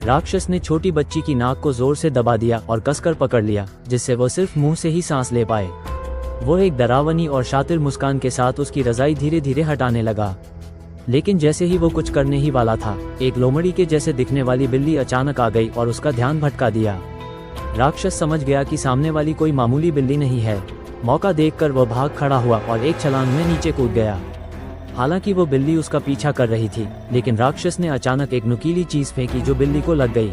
राक्षस ने छोटी बच्ची की नाक को जोर से दबा दिया और कसकर पकड़ लिया, जिससे वो सिर्फ मुंह से ही सांस ले पाए। वो एक डरावनी और शातिर मुस्कान के साथ उसकी रजाई धीरे धीरे हटाने लगा। लेकिन जैसे ही वो कुछ करने ही वाला था, एक लोमड़ी के जैसे दिखने वाली बिल्ली अचानक आ गई और उसका ध्यान भटका दिया। राक्षस समझ गया कि सामने वाली कोई मामूली बिल्ली नहीं है। मौका देखकर वह भाग खड़ा हुआ और एक छलांग में नीचे कूद गया। हालांकि वो बिल्ली उसका पीछा कर रही थी, लेकिन राक्षस ने अचानक एक नुकीली चीज फेंकी जो बिल्ली को लग गई।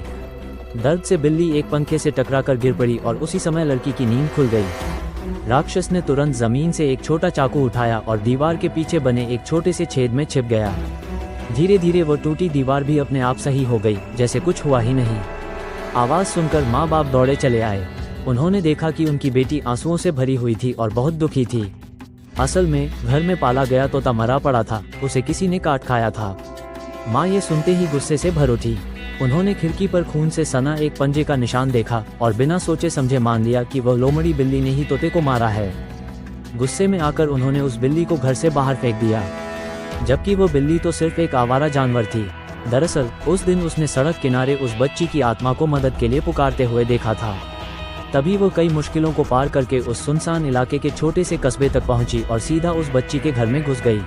दर्द से बिल्ली एक पंखे से टकराकर गिर पड़ी और उसी समय लड़की की नींद खुल गई। राक्षस ने तुरंत जमीन से एक छोटा चाकू उठाया और दीवार के पीछे बने एक छोटे से छेद में छिप गया। धीरे धीरे वो टूटी दीवार भी अपने आप सही हो गई, जैसे कुछ हुआ ही नहीं। आवाज सुनकर माँ बाप दौड़े चले आए। उन्होंने देखा कि उनकी बेटी आंसुओं से भरी हुई थी और बहुत दुखी थी। असल में घर में पाला गया तोता मरा पड़ा था, उसे किसी ने काट खाया था। माँ ये सुनते ही गुस्से से भर उठी। उन्होंने खिड़की पर खून से सना एक पंजे का निशान देखा और बिना सोचे समझे मान लिया कि वह लोमड़ी बिल्ली ने ही तोते को मारा है। गुस्से में आकर उन्होंने उस बिल्ली को घर से बाहर फेंक दिया, जबकि वो बिल्ली तो सिर्फ एक आवारा जानवर थी। दरअसल उस दिन उसने सड़क किनारे उस बच्ची की आत्मा को मदद के लिए पुकारते हुए देखा था। तभी वो कई मुश्किलों को पार करके उस सुनसान इलाके के छोटे से कस्बे तक पहुंची और सीधा उस बच्ची के घर में घुस गई।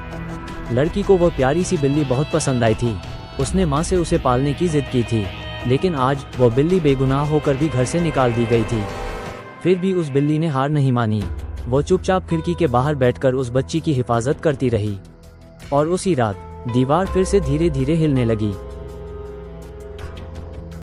लड़की को वो प्यारी सी बिल्ली बहुत पसंद आई थी। उसने माँ से उसे पालने की जिद की थी, लेकिन आज वो बिल्ली बेगुनाह होकर भी घर से निकाल दी गई थी। फिर भी उस बिल्ली ने हार नहीं मानी। वो चुपचाप खिड़की के बाहर बैठकर उस बच्ची की हिफाजत करती रही। और उसी रात दीवार फिर से धीरे धीरे हिलने लगी।